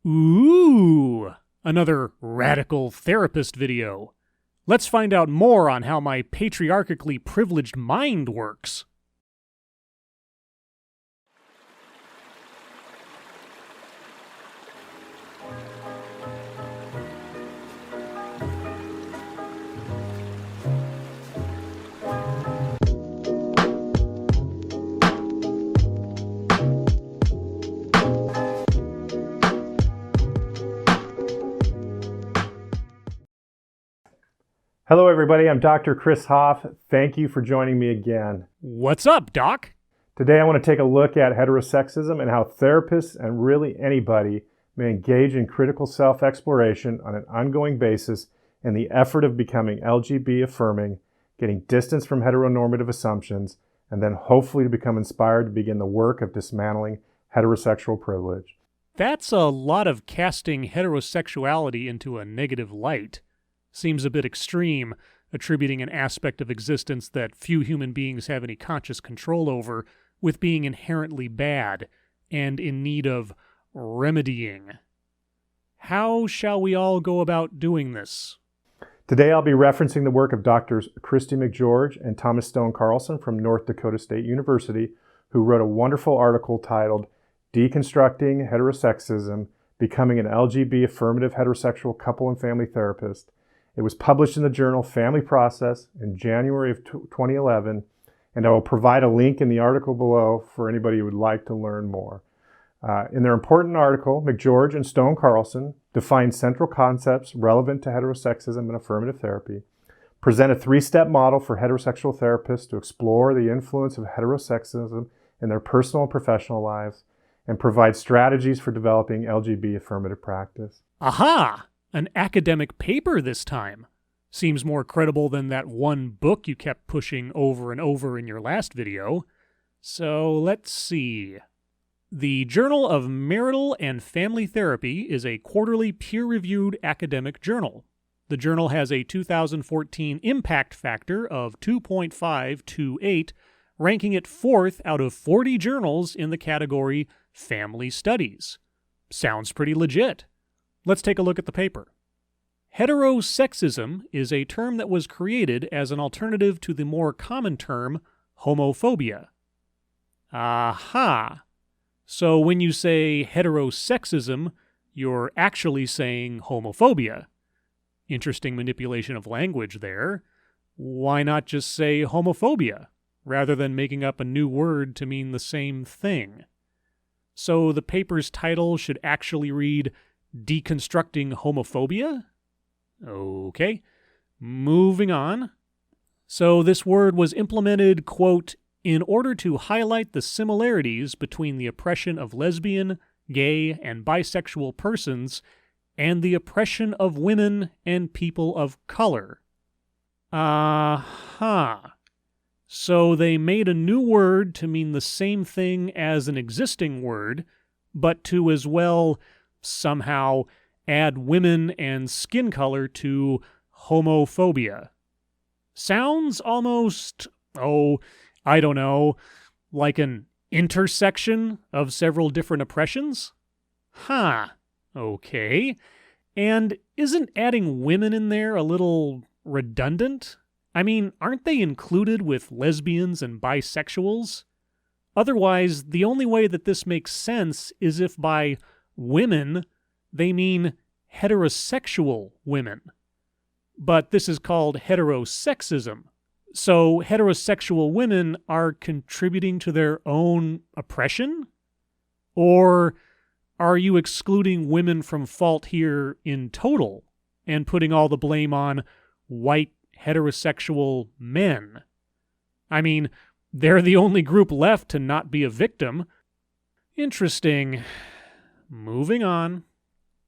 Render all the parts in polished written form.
Ooh, another radical therapist video. Let's find out more on how my patriarchally privileged mind works. Hello everybody, I'm Dr. Chris Hoff. Thank you for joining me again. What's up, Doc? Today I want to take a look at heterosexism and how therapists and really anybody may engage in critical self-exploration on an ongoing basis in the effort of becoming LGBT affirming, getting distance from heteronormative assumptions, and then hopefully to become inspired to begin the work of dismantling heterosexual privilege. That's a lot of casting heterosexuality into a negative light. Seems a bit extreme, attributing an aspect of existence that few human beings have any conscious control over with being inherently bad and in need of remedying. How shall we all go about doing this? Today I'll be referencing the work of Drs. Christy McGeorge and Thomas Stone Carlson from North Dakota State University, who wrote a wonderful article titled Deconstructing Heterosexism, Becoming an LGBT Affirmative Heterosexual Couple and Family Therapist. It was published in the journal Family Process in January of 2011, and I will provide a link in the article below for anybody who would like to learn more. In their important article, McGeorge and Stone Carlson define central concepts relevant to heterosexism and affirmative therapy, present a three-step model for heterosexual therapists to explore the influence of heterosexism in their personal and professional lives, and provide strategies for developing LGBT affirmative practice. Aha! An academic paper this time. Seems more credible than that one book you kept pushing over and over in your last video. So let's see. The Journal of Marital and Family Therapy is a quarterly peer-reviewed academic journal. The journal has a 2014 impact factor of 2.528, ranking it 4th out of 40 journals in the category Family Studies. Sounds pretty legit. Let's take a look at the paper. Heterosexism is a term that was created as an alternative to the more common term homophobia. Aha! So when you say heterosexism, you're actually saying homophobia. Interesting manipulation of language there. Why not just say homophobia, rather than making up a new word to mean the same thing? So the paper's title should actually read Deconstructing Homophobia? Okay, moving on. So this word was implemented, quote, in order to highlight the similarities between the oppression of lesbian, gay, and bisexual persons and the oppression of women and people of color. Aha. So they made a new word to mean the same thing as an existing word, but to as well somehow add women and skin color to homophobia. Sounds almost, I don't know, like an intersection of several different oppressions? Okay. And isn't adding women in there a little redundant? I mean, aren't they included with lesbians and bisexuals? Otherwise, the only way that this makes sense is if by women, they mean heterosexual women. But this is called heterosexism. So heterosexual women are contributing to their own oppression? Or are you excluding women from fault here in total and putting all the blame on white heterosexual men? I mean, they're the only group left to not be a victim. Interesting. Moving on.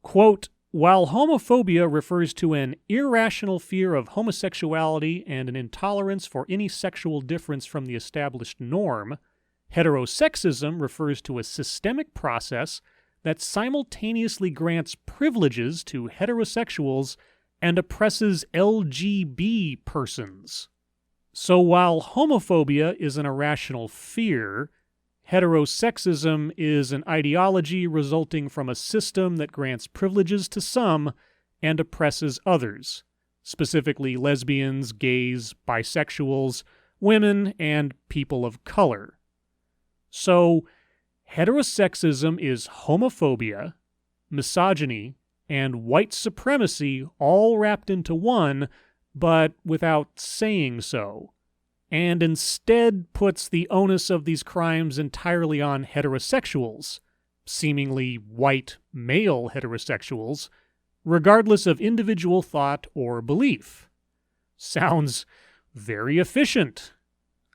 Quote, while homophobia refers to an irrational fear of homosexuality and an intolerance for any sexual difference from the established norm, heterosexism refers to a systemic process that simultaneously grants privileges to heterosexuals and oppresses LGB persons. So while homophobia is an irrational fear, heterosexism is an ideology resulting from a system that grants privileges to some and oppresses others, specifically lesbians, gays, bisexuals, women, and people of color. So, heterosexism is homophobia, misogyny, and white supremacy all wrapped into one, but without saying so, and instead puts the onus of these crimes entirely on heterosexuals, seemingly white male heterosexuals, regardless of individual thought or belief. Sounds very efficient.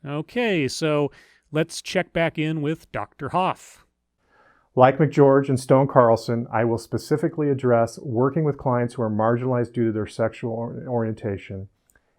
Okay, so let's check back in with Dr. Hoff. Like McGeorge and Stone Carlson, I will specifically address working with clients who are marginalized due to their sexual orientation.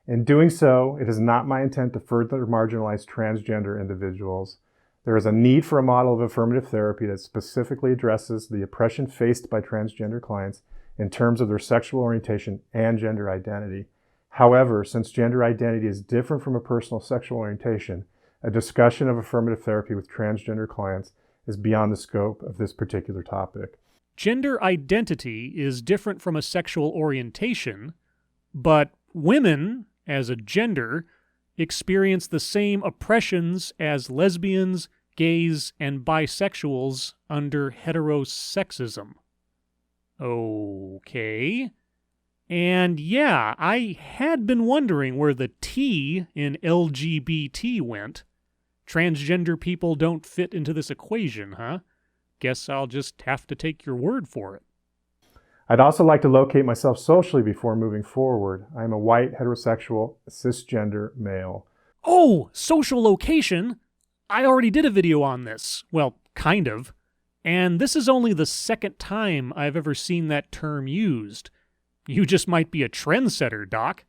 In doing so, it is not my intent to further marginalize transgender individuals. There is a need for a model of affirmative therapy that specifically addresses the oppression faced by transgender clients in terms of their sexual orientation and gender identity. However, since gender identity is different from a personal sexual orientation, a discussion of affirmative therapy with transgender clients is beyond the scope of this particular topic. Gender identity is different from a sexual orientation, but women, as a gender, experience the same oppressions as lesbians, gays, and bisexuals under heterosexism. Okay. And yeah, I had been wondering where the T in LGBT went. Transgender people don't fit into this equation, huh? Guess I'll just have to take your word for it. I'd also like to locate myself socially before moving forward. I am a white, heterosexual, cisgender male. Oh, social location? I already did a video on this. Well, kind of. And this is only the second time I've ever seen that term used. You just might be a trendsetter, Doc.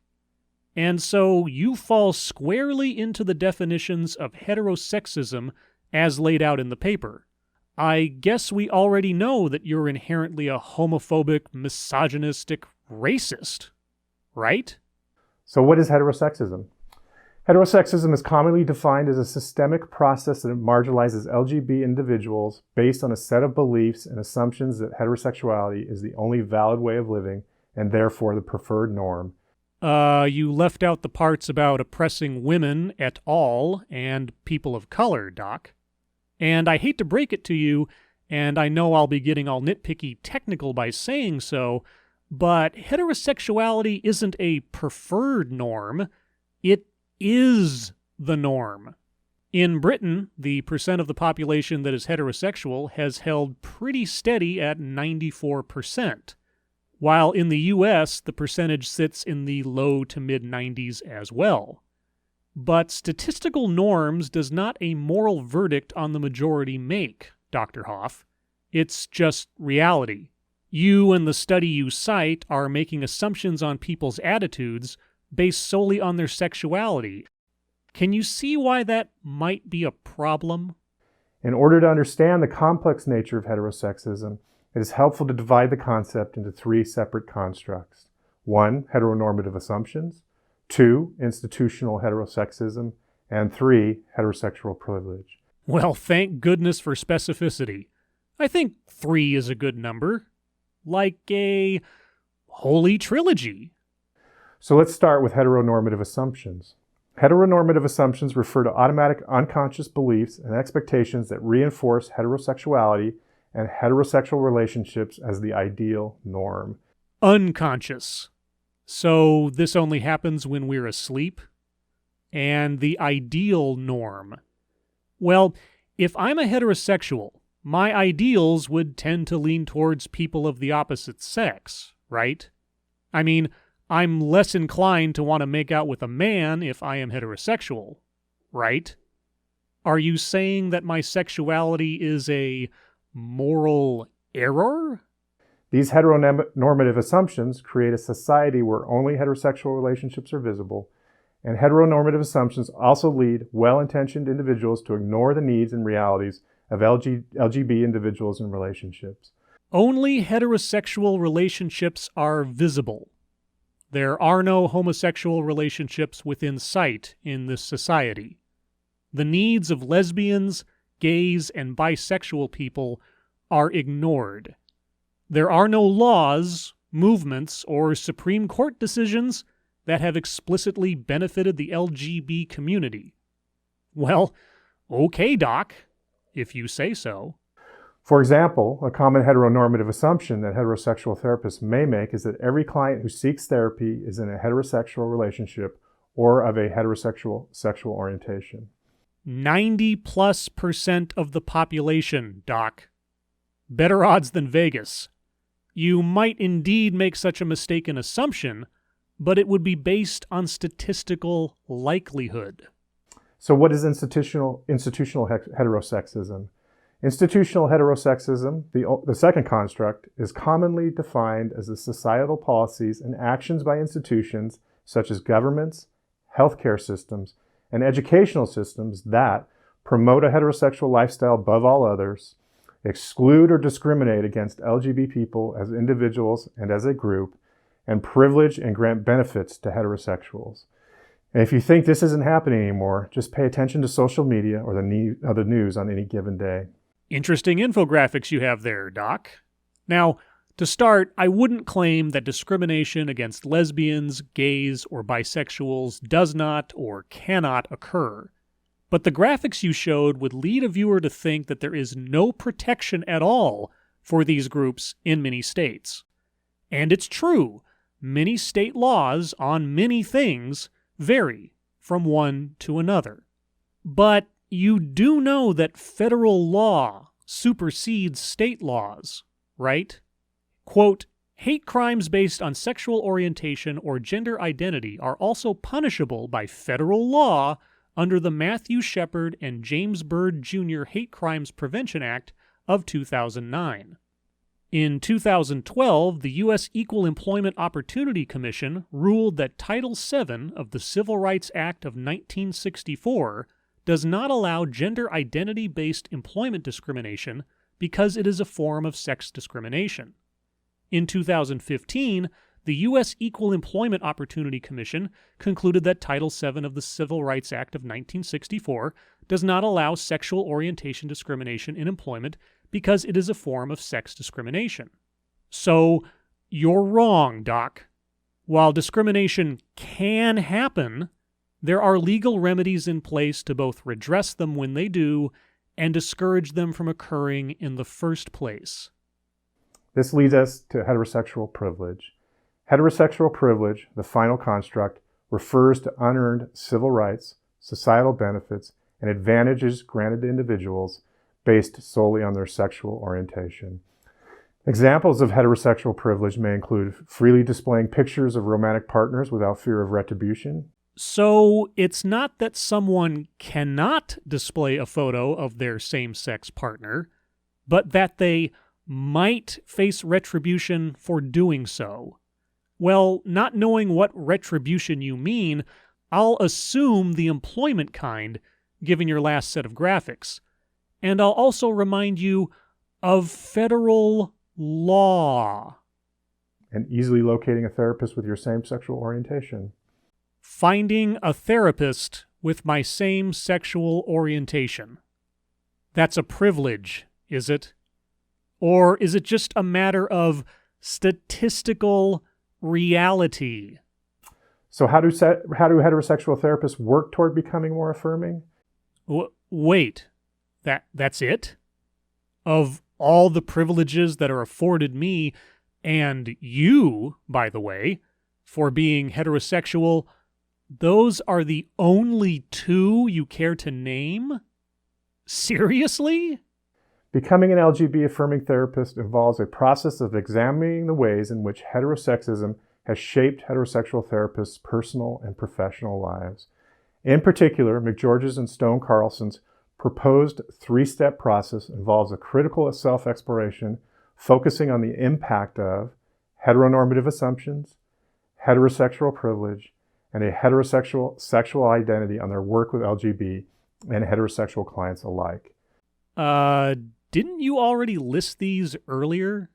And so you fall squarely into the definitions of heterosexism as laid out in the paper. I guess we already know that you're inherently a homophobic, misogynistic racist, right? So what is heterosexism? Heterosexism is commonly defined as a systemic process that marginalizes LGBT individuals based on a set of beliefs and assumptions that heterosexuality is the only valid way of living and therefore the preferred norm. You left out the parts about oppressing women et al. And people of color, Doc. And I hate to break it to you, and I know I'll be getting all nitpicky technical by saying so, but heterosexuality isn't a preferred norm. It is the norm. In Britain, the percent of the population that is heterosexual has held pretty steady at 94%. While in the US, the percentage sits in the low to mid-90s as well. But statistical norms does not a moral verdict on the majority make, Dr. Hoff. It's just reality. You and the study you cite are making assumptions on people's attitudes based solely on their sexuality. Can you see why that might be a problem? In order to understand the complex nature of heterosexism, it is helpful to divide the concept into three separate constructs. 1, heteronormative assumptions. 2, institutional heterosexism. And 3, heterosexual privilege. Well, thank goodness for specificity. I think 3 is a good number. Like a holy trilogy. So let's start with heteronormative assumptions. Heteronormative assumptions refer to automatic unconscious beliefs and expectations that reinforce heterosexuality and heterosexual relationships as the ideal norm. Unconscious. So this only happens when we're asleep? And the ideal norm. Well, if I'm a heterosexual, my ideals would tend to lean towards people of the opposite sex, right? I mean, I'm less inclined to want to make out with a man if I am heterosexual, right? Are you saying that my sexuality is a moral error? These heteronormative assumptions create a society where only heterosexual relationships are visible, and heteronormative assumptions also lead well-intentioned individuals to ignore the needs and realities of LGBT individuals and relationships. Only heterosexual relationships are visible. There are no homosexual relationships within sight in this society. The needs of lesbians, gays, and bisexual people are ignored. There are no laws, movements, or Supreme Court decisions that have explicitly benefited the LGB community. Well, okay, Doc, if you say so. For example, a common heteronormative assumption that heterosexual therapists may make is that every client who seeks therapy is in a heterosexual relationship or of a heterosexual sexual orientation. 90+% of the population, Doc. Better odds than Vegas. You might indeed make such a mistaken assumption, but it would be based on statistical likelihood. So what is institutional heterosexism? Institutional heterosexism, the second construct, is commonly defined as the societal policies and actions by institutions such as governments, healthcare systems, and educational systems that promote a heterosexual lifestyle above all others, exclude or discriminate against LGBT people as individuals and as a group, and privilege and grant benefits to heterosexuals. And if you think this isn't happening anymore, just pay attention to social media or the news on any given day. Interesting infographics you have there, Doc. Now, to start, I wouldn't claim that discrimination against lesbians, gays, or bisexuals does not or cannot occur. But the graphics you showed would lead a viewer to think that there is no protection at all for these groups in many states. And it's true, many state laws on many things vary from one to another. But you do know that federal law supersedes state laws, right? Quote, hate crimes based on sexual orientation or gender identity are also punishable by federal law under the Matthew Shepard and James Byrd Jr. Hate Crimes Prevention Act of 2009. In 2012, the U.S. Equal Employment Opportunity Commission ruled that Title VII of the Civil Rights Act of 1964 does not allow gender identity-based employment discrimination because it is a form of sex discrimination. In 2015, the U.S. Equal Employment Opportunity Commission concluded that Title VII of the Civil Rights Act of 1964 does not allow sexual orientation discrimination in employment because it is a form of sex discrimination. So, you're wrong, Doc. While discrimination can happen, there are legal remedies in place to both redress them when they do and discourage them from occurring in the first place. This leads us to heterosexual privilege. Heterosexual privilege, the final construct, refers to unearned civil rights, societal benefits, and advantages granted to individuals based solely on their sexual orientation. Examples of heterosexual privilege may include freely displaying pictures of romantic partners without fear of retribution. So it's not that someone cannot display a photo of their same-sex partner, but that they might face retribution for doing so. Well, not knowing what retribution you mean, I'll assume the employment kind, given your last set of graphics. And I'll also remind you of federal law. And easily locating a therapist with your same sexual orientation. Finding a therapist with my same sexual orientation. That's a privilege, is it? Or is it just a matter of statistical reality? So how do heterosexual therapists work toward becoming more affirming? Wait, that's it? Of all the privileges that are afforded me, and you, by the way, for being heterosexual, those are the only two you care to name? Seriously? Becoming an LGBT affirming therapist involves a process of examining the ways in which heterosexism has shaped heterosexual therapists' personal and professional lives. In particular, McGeorge's and Stone Carlson's proposed three-step process involves a critical self-exploration focusing on the impact of heteronormative assumptions, heterosexual privilege, and a heterosexual sexual identity on their work with LGBT and heterosexual clients alike. Didn't you already list these earlier?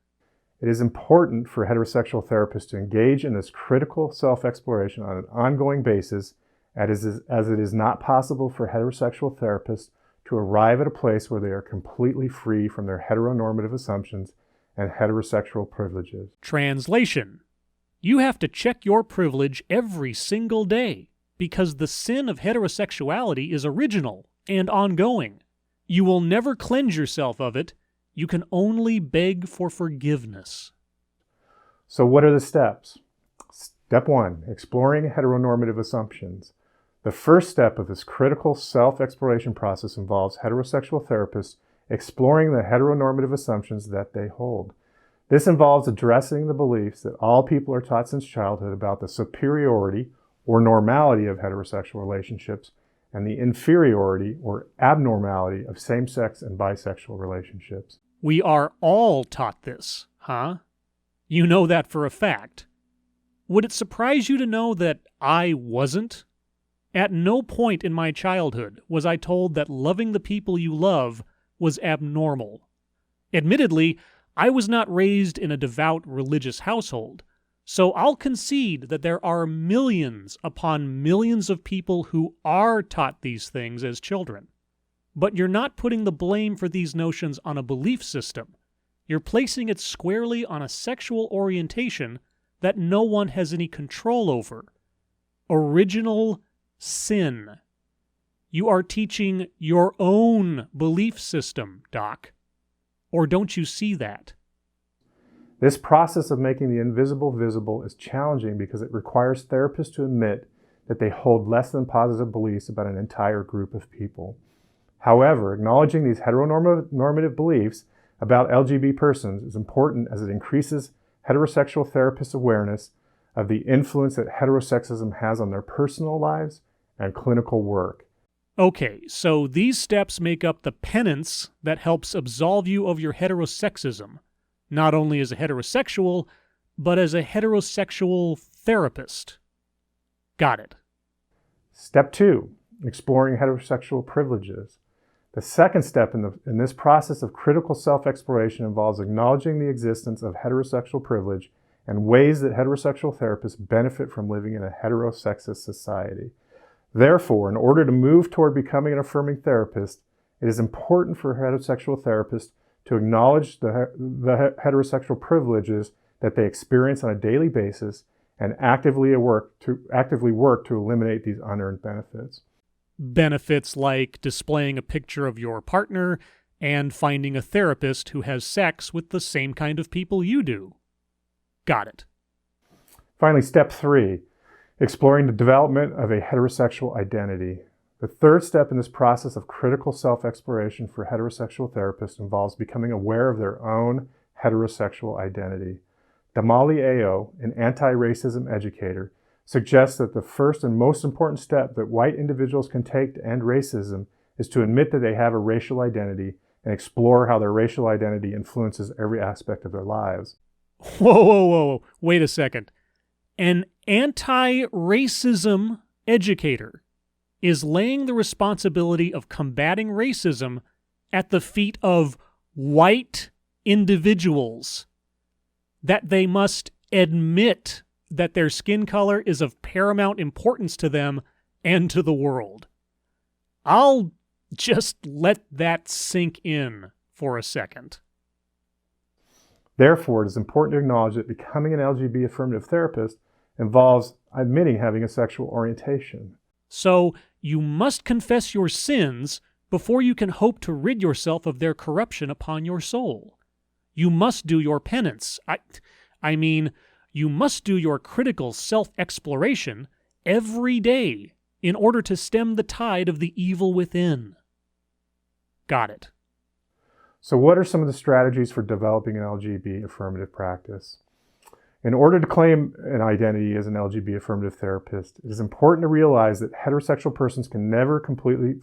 It is important for heterosexual therapists to engage in this critical self-exploration on an ongoing basis, as it is not possible for heterosexual therapists to arrive at a place where they are completely free from their heteronormative assumptions and heterosexual privileges. Translation: you have to check your privilege every single day because the sin of heterosexuality is original and ongoing. You will never cleanse yourself of it. You can only beg for forgiveness. So what are the steps? Step 1, exploring heteronormative assumptions. The first step of this critical self-exploration process involves heterosexual therapists exploring the heteronormative assumptions that they hold. This involves addressing the beliefs that all people are taught since childhood about the superiority or normality of heterosexual relationships and the inferiority or abnormality of same-sex and bisexual relationships. We are all taught this, huh? You know that for a fact. Would it surprise you to know that I wasn't? At no point in my childhood was I told that loving the people you love was abnormal. Admittedly, I was not raised in a devout religious household, so I'll concede that there are millions upon millions of people who are taught these things as children. But you're not putting the blame for these notions on a belief system. You're placing it squarely on a sexual orientation that no one has any control over. Original sin. You are teaching your own belief system, Doc. Or don't you see that? This process of making the invisible visible is challenging because it requires therapists to admit that they hold less than positive beliefs about an entire group of people. However, acknowledging these heteronormative beliefs about LGBT persons is important as it increases heterosexual therapists' awareness of the influence that heterosexism has on their personal lives and clinical work. Okay, so these steps make up the penance that helps absolve you of your heterosexism, not only as a heterosexual, but as a heterosexual therapist. Got it. Step 2, exploring heterosexual privileges. The second step in this process of critical self-exploration involves acknowledging the existence of heterosexual privilege and ways that heterosexual therapists benefit from living in a heterosexist society. Therefore, in order to move toward becoming an affirming therapist, it is important for heterosexual therapists to acknowledge the heterosexual privileges that they experience on a daily basis and actively work to eliminate these unearned benefits. Benefits like displaying a picture of your partner and finding a therapist who has sex with the same kind of people you do. Got it. Finally, step 3, exploring the development of a heterosexual identity. The third step in this process of critical self-exploration for heterosexual therapists involves becoming aware of their own heterosexual identity. Damali Ayo, an anti-racism educator, suggests that the first and most important step that white individuals can take to end racism is to admit that they have a racial identity and explore how their racial identity influences every aspect of their lives. Whoa. Wait a second. An anti-racism educator is laying the responsibility of combating racism at the feet of white individuals. That they must admit that their skin color is of paramount importance to them and to the world. I'll just let that sink in for a second. Therefore, it is important to acknowledge that becoming an LGBT affirmative therapist involves admitting having a sexual orientation. So, you must confess your sins before you can hope to rid yourself of their corruption upon your soul. You must do your penance. I mean, you must do your critical self-exploration every day in order to stem the tide of the evil within. Got it. So what are some of the strategies for developing an LGBT affirmative practice? In order to claim an identity as an LGBT affirmative therapist, it is important to realize that heterosexual persons can never completely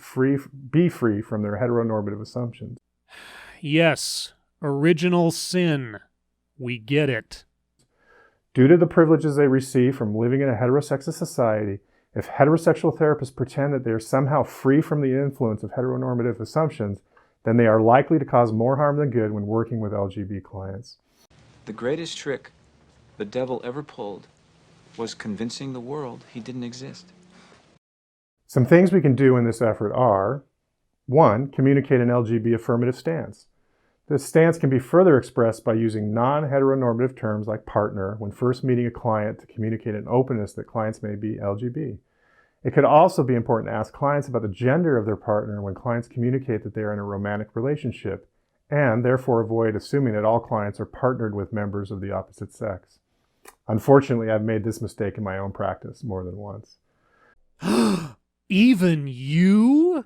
be free from their heteronormative assumptions. Yes, original sin. We get it. Due to the privileges they receive from living in a heterosexist society, if heterosexual therapists pretend that they are somehow free from the influence of heteronormative assumptions, then they are likely to cause more harm than good when working with LGBT clients. The greatest trick the devil ever pulled was convincing the world he didn't exist. Some things we can do in this effort are 1. Communicate an LGB affirmative stance. This stance can be further expressed by using non-heteronormative terms like partner when first meeting a client to communicate an openness that clients may be LGB. It could also be important to ask clients about the gender of their partner when clients communicate that they are in a romantic relationship, and therefore avoid assuming that all clients are partnered with members of the opposite sex. Unfortunately, I've made this mistake in my own practice more than once. Even you?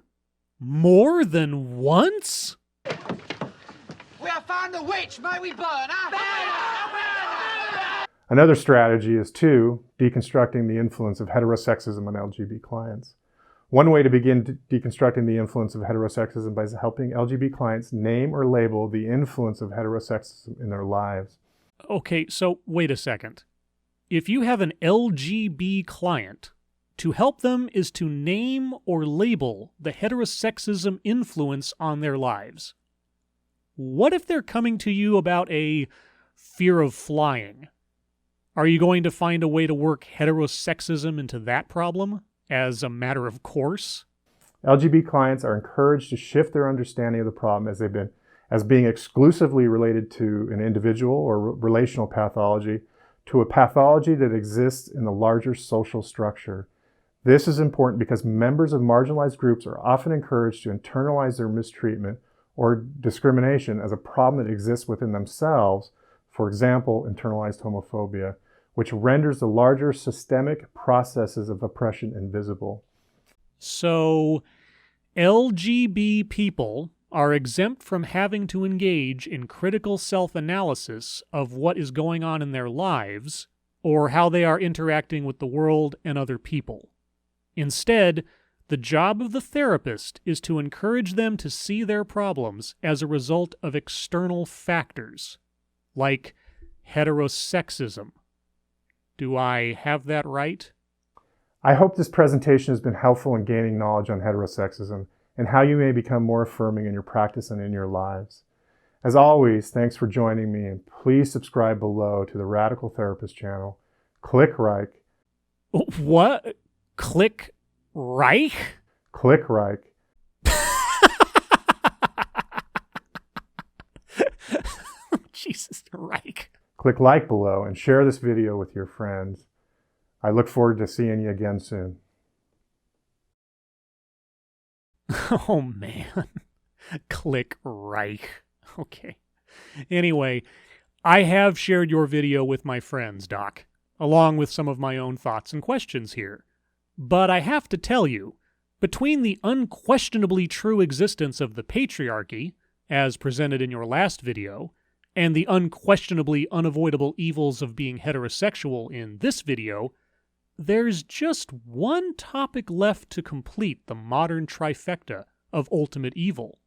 More than once? We have found the witch, may we burn her? Another strategy is 2, deconstructing the influence of heterosexism on LGB clients. One way to begin deconstructing the influence of heterosexism is helping LGB clients name or label the influence of heterosexism in their lives. Okay, so wait a second. If you have an LGB client, to help them is to name or label the heterosexism influence on their lives. What if they're coming to you about a fear of flying? Are you going to find a way to work heterosexism into that problem as a matter of course? LGB clients are encouraged to shift their understanding of the problem as being exclusively related to an individual or relational pathology to a pathology that exists in the larger social structure. This is important because members of marginalized groups are often encouraged to internalize their mistreatment or discrimination as a problem that exists within themselves, for example, internalized homophobia, which renders the larger systemic processes of oppression invisible. So, LGB people are exempt from having to engage in critical self-analysis of what is going on in their lives or how they are interacting with the world and other people. Instead, the job of the therapist is to encourage them to see their problems as a result of external factors, like heterosexism. Do I have that right? I hope this presentation has been helpful in gaining knowledge on heterosexism and how you may become more affirming in your practice and in your lives. As always, thanks for joining me, and please subscribe below to the Radical Therapist channel. Click Reich. What? Click Reich? Click Reich. Jesus, Reich. Click like below and share this video with your friends. I look forward to seeing you again soon. Oh, man. Click Reich. Okay. Anyway, I have shared your video with my friends, Doc, along with some of my own thoughts and questions here. But I have to tell you, between the unquestionably true existence of the patriarchy, as presented in your last video, and the unquestionably unavoidable evils of being heterosexual in this video, there's just one topic left to complete the modern trifecta of ultimate evil.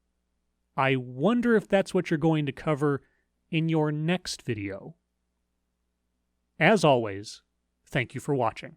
I wonder if that's what you're going to cover in your next video. As always, thank you for watching.